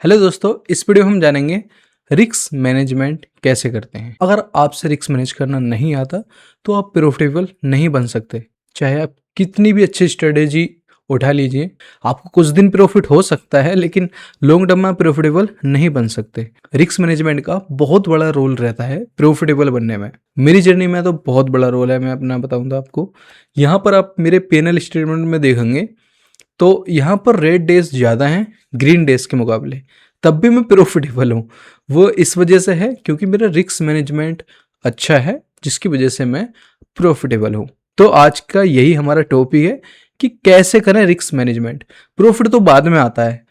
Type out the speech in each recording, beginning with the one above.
Hello दोस्तों, इस video में हम जानेंगे रिस्क मैनेजमेंट कैसे करते हैं। अगर आपसे रिस्क मैनेज करना नहीं आता तो आप प्रॉफिटेबल नहीं बन सकते। चाहे आप कितनी भी अच्छी स्ट्रेटेजी उठा लीजिए, आपको कुछ दिन प्रॉफिट हो सकता है लेकिन लॉन्ग टर्म में प्रॉफिटेबल नहीं बन सकते। रिस्क मैनेजमेंट का बहुत बड़ा रोल रहता है प्रॉफिटेबल बनने में। मेरी जर्नी में तो बहुत बड़ा रोल है, मैं अपना बताऊंगा आपको। यहाँ पर आप मेरे P&L स्टेटमेंट में देखेंगे तो यहाँ पर रेड डेज ज़्यादा हैं ग्रीन डेज के मुकाबले, तब भी मैं प्रॉफिटेबल हूँ। वो इस वजह से है क्योंकि मेरा रिस्क मैनेजमेंट अच्छा है, जिसकी वजह से मैं प्रॉफिटेबल हूँ। तो आज का यही हमारा टॉपिक है कि कैसे करें रिस्क मैनेजमेंट। प्रॉफिट तो बाद में आता है।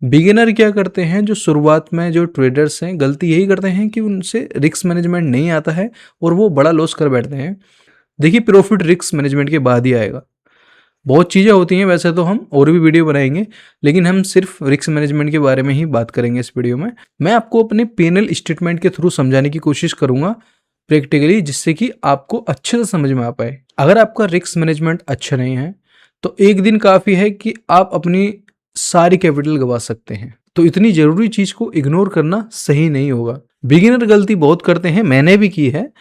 बिगिनर क्या करते हैं, जो शुरुआत में जो ट्रेडर्स हैं, गलती यही करते हैं कि उनसे रिस्क मैनेजमेंट नहीं आता है और वो बड़ा लॉस कर बैठते हैं। देखिए, प्रॉफिट रिस्क मैनेजमेंट के बाद ही आएगा। बहुत चीज़ें होती हैं, वैसे तो हम और भी वीडियो बनाएंगे, लेकिन हम सिर्फ रिस्क मैनेजमेंट के बारे में ही बात करेंगे इस वीडियो में। मैं आपको अपने P&L स्टेटमेंट के थ्रू समझाने की कोशिश करूंगा प्रैक्टिकली, जिससे कि आपको अच्छे से समझ में आ पाए। अगर आपका रिस्क मैनेजमेंट अच्छा नहीं है तो एक दिन काफ़ी है कि आप अपनी सारी कैपिटल गंवा सकते हैं। तो इतनी ज़रूरी चीज़ को इग्नोर करना सही नहीं होगा। बिगिनर गलती बहुत करते हैं, मैंने भी की है।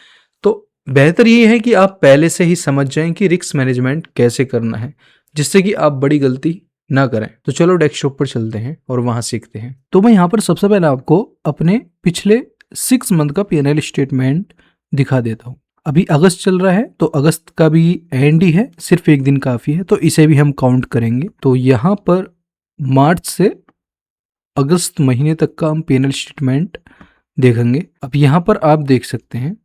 तो बेहतर ये है कि आप पहले से ही समझ जाएं कि रिस्क मैनेजमेंट कैसे करना है, जिससे कि आप बड़ी गलती ना करें। तो चलो डेस्कटॉप पर चलते हैं और वहां सीखते हैं। तो मैं यहाँ पर सबसे पहले आपको अपने पिछले 6 मंथ का P&L स्टेटमेंट दिखा देता हूँ। अभी अगस्त चल रहा है तो अगस्त का भी एंड ही है, सिर्फ एक दिन काफ़ी है, तो इसे भी हम काउंट करेंगे। तो यहाँ पर मार्च से अगस्त महीने तक का हम P&L स्टेटमेंट देखेंगे। अब यहाँ पर आप देख सकते हैं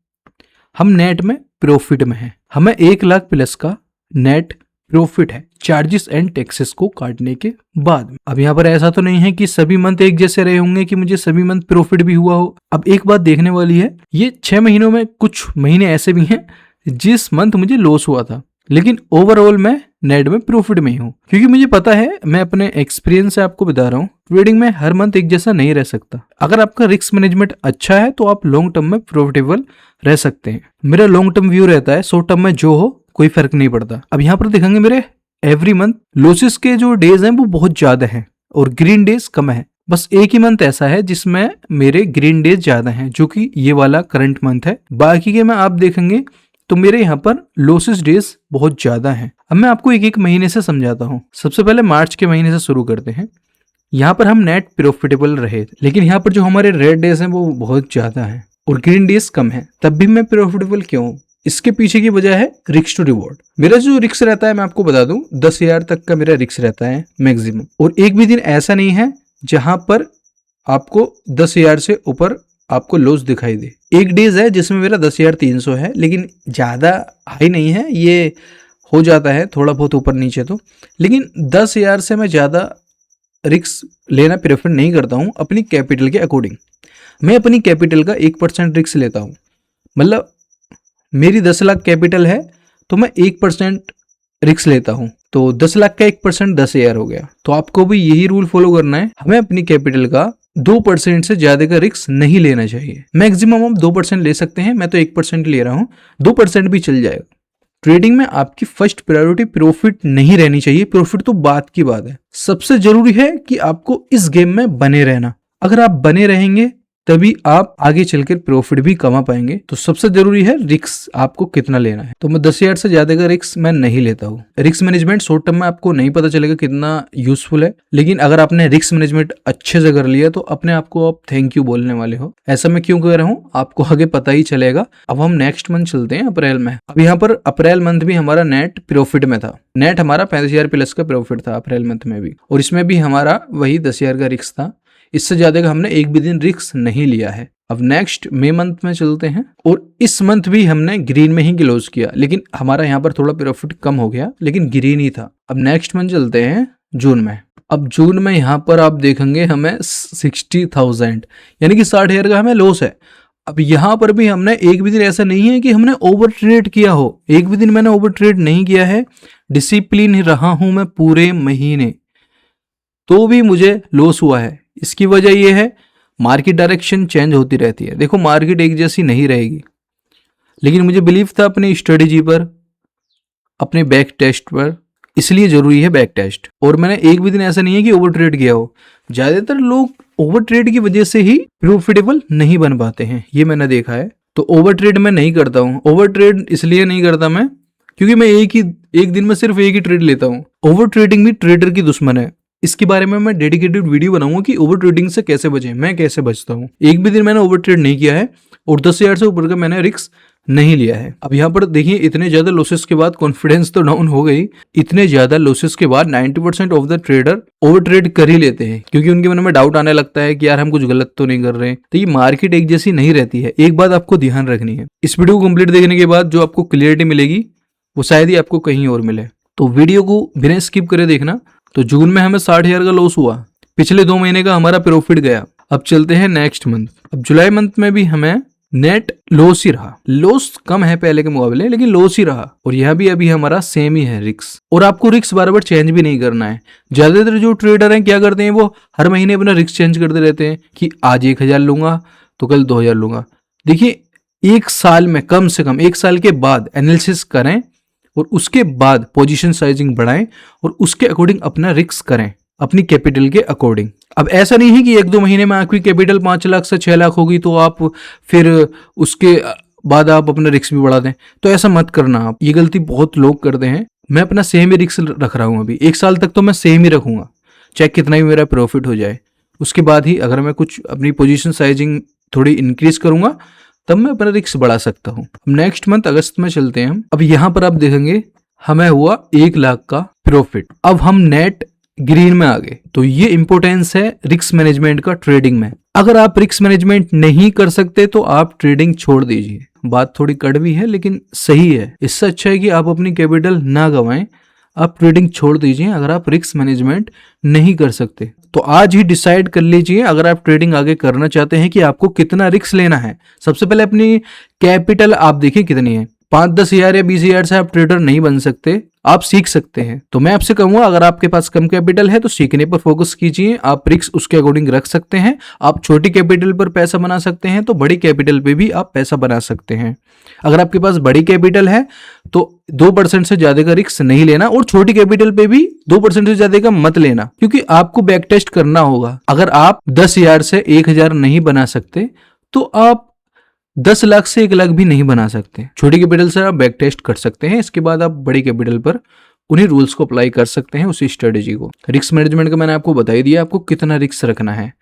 हम नेट में प्रॉफिट में हैं। हमें 1 लाख प्लस का नेट प्रॉफिट है चार्जेस एंड टैक्सेस को काटने के बाद। अब यहाँ पर ऐसा तो नहीं है कि सभी मंथ एक जैसे रहे होंगे कि मुझे सभी मंथ प्रॉफिट भी हुआ हो। अब एक बात देखने वाली है, ये 6 महीनों में कुछ महीने ऐसे भी हैं जिस मंथ मुझे लॉस हुआ था, लेकिन ओवरऑल मैं नेट में प्रॉफिट में ही हूँ। क्योंकि मुझे पता है, मैं अपने एक्सपीरियंस से आपको बता रहा हूँ, ट्रेडिंग में हर मंथ एक जैसा नहीं रह सकता। अगर आपका रिस्क मैनेजमेंट अच्छा है तो आप लॉन्ग टर्म में प्रॉफिटेबल रह सकते हैं। मेरा लॉन्ग टर्म व्यू रहता है, शॉर्ट टर्म में जो हो कोई फर्क नहीं पड़ता। अब यहाँ पर देखेंगे मेरे एवरी मंथ लॉसेस के जो डेज हैं वो बहुत ज्यादा हैं और ग्रीन डेज कम है। बस एक ही मंथ ऐसा है जिसमें मेरे ग्रीन डेज ज्यादा हैं, जो कि ये वाला करंट मंथ है। बाकी के में आप देखेंगे तो मेरे यहाँ पर लॉसेस डेज बहुत ज्यादा हैं। अब मैं आपको एक एक महीने से समझाता हूँ। सबसे पहले मार्च के महीने से शुरू करते हैं। यहाँ पर हम नेट प्रॉफिटेबल रहे, लेकिन यहाँ पर जो हमारे रेड डेज हैं वो बहुत ज्यादा हैं और ग्रीन डेज कम है, तब भी मैं प्रॉफिटेबल क्यों हूँ? इसके पीछे की वजह है रिस्क टू रिवॉर्ड। मेरा जो रिस्क रहता है, मैं आपको बता दूं, 10,000 तक का मेरा रिस्क रहता है मैक्सिमम। और एक भी दिन ऐसा नहीं है जहां पर आपको 10,000 से ऊपर आपको लॉस दिखाई दे। एक डेज है जिसमें मेरा 10,300 है, लेकिन ज़्यादा हाई नहीं है, ये हो जाता है थोड़ा बहुत ऊपर नीचे तो। लेकिन 10,000 से मैं ज़्यादा रिस्क लेना प्रेफर नहीं करता हूँ अपनी कैपिटल के अकॉर्डिंग। मैं अपनी कैपिटल का 1% रिस्क लेता हूँ। मतलब मेरी 10 लाख कैपिटल है तो मैं 1% रिस्क लेता हूँ, तो 10 लाख का 1% 10,000 हो गया। तो आपको भी यही रूल फॉलो करना है। हमें अपनी कैपिटल का 2% से ज्यादा का रिस्क नहीं लेना चाहिए। मैक्सिमम हम 2% ले सकते हैं, मैं तो 1% ले रहा हूँ, 2% भी चल जाएगा। ट्रेडिंग में आपकी फर्स्ट प्रायोरिटी प्रॉफिट नहीं रहनी चाहिए। प्रॉफिट तो बात की बात है, सबसे जरूरी है कि आपको इस गेम में बने रहना। अगर आप बने रहेंगे तभी आप आगे चलकर प्रॉफिट भी कमा पाएंगे। तो सबसे जरूरी है रिस्क आपको कितना लेना है। तो मैं 10,000 से ज्यादा का रिस्क मैं नहीं लेता हूँ। रिस्क मैनेजमेंट शॉर्ट टर्म में आपको नहीं पता चलेगा कितना यूजफुल है, लेकिन अगर आपने रिस्क मैनेजमेंट अच्छे से कर लिया तो अपने आप को आप थैंक यू बोलने वाले हो। ऐसा मैं क्यों कह रहा हूँ आपको आगे पता ही चलेगा। अब हम नेक्स्ट मंथ चलते हैं, अप्रैल में। अब यहाँ पर अप्रैल मंथ भी हमारा नेट प्रॉफिट में था। नेट हमारा 35,000 प्लस का प्रॉफिट था अप्रैल मंथ में भी, और इसमें भी हमारा वही 10,000 का रिस्क था। इससे ज्यादा का हमने एक भी दिन रिस्क नहीं लिया है। अब नेक्स्ट मई मंथ में चलते हैं, और इस मंथ भी हमने ग्रीन में ही क्लोज किया, लेकिन हमारा यहाँ पर थोड़ा प्रॉफिट कम हो गया, लेकिन ग्रीन ही था। अब नेक्स्ट मंथ चलते हैं जून में। अब जून में यहाँ पर आप देखेंगे हमें 60,000 यानी कि 60,000 का हमें लॉस है। अब यहाँ पर भी हमने एक भी दिन ऐसा नहीं है कि हमने ओवर ट्रेड किया हो, एक भी दिन मैंने ओवर ट्रेड नहीं किया है। डिसिप्लिन रहा हूं मैं पूरे महीने, तो भी मुझे लॉस हुआ है। इसकी वजह यह है मार्केट डायरेक्शन चेंज होती रहती है। देखो, मार्केट एक जैसी नहीं रहेगी, लेकिन मुझे बिलीव था अपनी स्ट्रेटेजी पर, अपने बैक टेस्ट पर, इसलिए जरूरी है बैक टेस्ट। और मैंने एक भी दिन ऐसा नहीं है कि ओवर ट्रेड किया हो। ज्यादातर लोग ओवर ट्रेड की वजह से ही प्रॉफिटेबल नहीं बन पाते हैं, ये मैंने देखा है। तो ओवर ट्रेड मैं नहीं करता हूँ। ओवर ट्रेड इसलिए नहीं करता मैं क्योंकि मैं एक दिन में सिर्फ एक ही ट्रेड लेता हूँ। ओवर ट्रेडिंग भी ट्रेडर की दुश्मन है। इसके बारे में मैं डेडिकेटेड वीडियो बनाऊंगा कि ओवर ट्रेडिंग से कैसे बचें, मैं कैसे बचता हूँ। एक भी दिन मैंने ओवर ट्रेड नहीं किया है और 10,000 से ऊपर का मैंने रिस्क नहीं लिया है। अब यहाँ पर देखिए, इतने ज्यादा लॉसेस के बाद कॉन्फिडेंस तो डाउन हो गई। इतने ज्यादा लॉसेस के बाद 90% of the trader over trade कर ही लेते हैं क्योंकि उनके मन में डाउट आने लगता है कि यार हम कुछ गलत तो नहीं कर रहे हैं। तो ये मार्केट एक जैसी नहीं रहती है। एक बात आपको ध्यान रखनी है, इस वीडियो को कंप्लीट देखने के बाद जो आपको क्लियरिटी मिलेगी वो शायद ही आपको कहीं और मिले। तो वीडियो को बिना स्किप करे देखना। तो जून में हमें 60,000 का लॉस हुआ, पिछले 2 महीने का हमारा प्रॉफिट गया। अब चलते हैं नेक्स्ट मंथ। अब जुलाई मंथ में भी हमें नेट लॉस ही रहा। लॉस कम है पहले के मुकाबले, लेकिन लॉस ही रहा। और यह भी अभी हमारा सेम ही है रिस्क। और आपको रिस्क बार बार चेंज भी नहीं करना है। ज्यादातर जो ट्रेडर हैं क्या करते हैं, वो हर महीने अपना रिस्क चेंज करते रहते हैं कि आज 1,000 लूंगा तो कल 2,000 लूंगा। देखिए, एक साल में कम से कम 1 साल के बाद एनालिसिस करें और उसके बाद पोजीशन साइजिंग बढ़ाएं और उसके अकॉर्डिंग अपना रिस्क करें, अपनी कैपिटल के अकॉर्डिंग। अब ऐसा नहीं है कि 1-2 महीने में आपकी कैपिटल 5 लाख से 6 लाख होगी तो आप फिर उसके बाद आप अपना रिस्क भी बढ़ा दें। तो ऐसा मत करना आप, ये गलती बहुत लोग करते हैं। मैं अपना सेम ही रिस्क रख रहा हूँ। अभी 1 साल तक तो मैं सेम ही रखूंगा, चाहे कितना भी मेरा प्रॉफिट हो जाए। उसके बाद ही अगर मैं कुछ अपनी पोजीशन साइजिंग थोड़ी इंक्रीज करूंगा तब मैं अपना रिस्क बढ़ा सकता हूँ। अब नेक्स्ट मंथ अगस्त में चलते हैं हम। अब यहाँ पर आप देखेंगे हमें हुआ 1 लाख का प्रॉफिट। अब हम नेट ग्रीन में आ गए। तो ये इंपॉर्टेंस है रिस्क मैनेजमेंट का ट्रेडिंग में। अगर आप रिस्क मैनेजमेंट नहीं कर सकते तो आप ट्रेडिंग छोड़ दीजिए। बात थोड़ी कड़वी है लेकिन सही है। इससे अच्छा है कि आप अपनी कैपिटल ना गंवाएं, आप ट्रेडिंग छोड़ दीजिए अगर आप रिस्क मैनेजमेंट नहीं कर सकते। तो आज ही डिसाइड कर लीजिए अगर आप ट्रेडिंग आगे करना चाहते हैं कि आपको कितना रिस्क लेना है। सबसे पहले अपनी कैपिटल आप देखिए कितनी है। 5-10 हजार या 20 हजार से आप ट्रेडर नहीं बन सकते, आप सीख सकते हैं। तो मैं आपसे कहूंगा अगर आपके पास कम कैपिटल है तो सीखने पर फोकस कीजिए। आप रिस्क उसके अकॉर्डिंग रख सकते हैं। आप छोटी कैपिटल पर पैसा बना सकते हैं तो बड़ी कैपिटल पे भी आप पैसा बना सकते हैं। अगर आपके पास बड़ी कैपिटल है तो 2% से ज्यादा का रिस्क नहीं लेना और छोटी कैपिटल पे भी 2% से ज्यादा का मत लेना, क्योंकि आपको बैक टेस्ट करना होगा। अगर आप 10,000 से 1,000 नहीं बना सकते तो आप 10 लाख से 1 लाख भी नहीं बना सकते। छोटी कैपिटल से आप बैक टेस्ट कर सकते हैं, इसके बाद आप बड़ी कैपिटल पर उन्हीं रूल्स को अप्लाई कर सकते हैं, उसी स्ट्रेटेजी को। रिस्क मैनेजमेंट का मैंने आपको बता ही दिया आपको कितना रिस्क रखना है।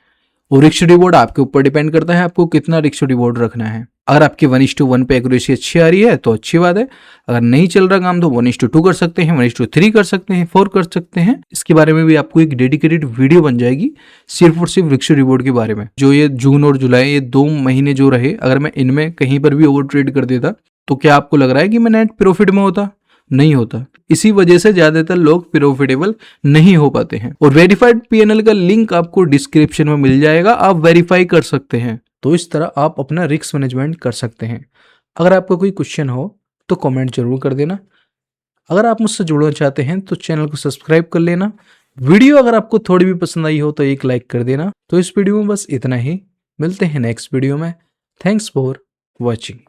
और रिस्क रिवॉर्ड आपके ऊपर डिपेंड करता है आपको कितना रिस्क रिवॉर्ड रखना है। अगर आपकी 1:1 पे एक्यूरेसी अच्छी आ रही है तो अच्छी बात है। अगर नहीं चल रहा काम तो 1:2 कर सकते हैं, 1:3 कर सकते हैं, 4 कर सकते हैं। इसके बारे में भी आपको एक डेडिकेटेड वीडियो बन जाएगी सिर्फ और सिर्फ रिस्क रिवॉर्ड के बारे में। जो ये जून और जुलाई ये 2 महीने जो रहे, अगर मैं इनमें कहीं पर भी ओवर ट्रेड कर देता तो क्या आपको लग रहा है कि मैं नेट प्रॉफिट में होता? नहीं होता। इसी वजह से ज्यादातर लोग प्रॉफिटेबल नहीं हो पाते हैं। और वेरीफाइड पीएनएल का लिंक आपको डिस्क्रिप्शन में मिल जाएगा, आप वेरीफाई कर सकते हैं। तो इस तरह आप अपना रिस्क मैनेजमेंट कर सकते हैं। अगर आपका कोई क्वेश्चन हो तो कमेंट जरूर कर देना। अगर आप मुझसे जुड़ना चाहते हैं तो चैनल को सब्सक्राइब कर लेना। वीडियो अगर आपको थोड़ी भी पसंद आई हो तो एक लाइक कर देना। तो इस वीडियो में बस इतना ही, मिलते हैं नेक्स्ट वीडियो में। Thanks for watching.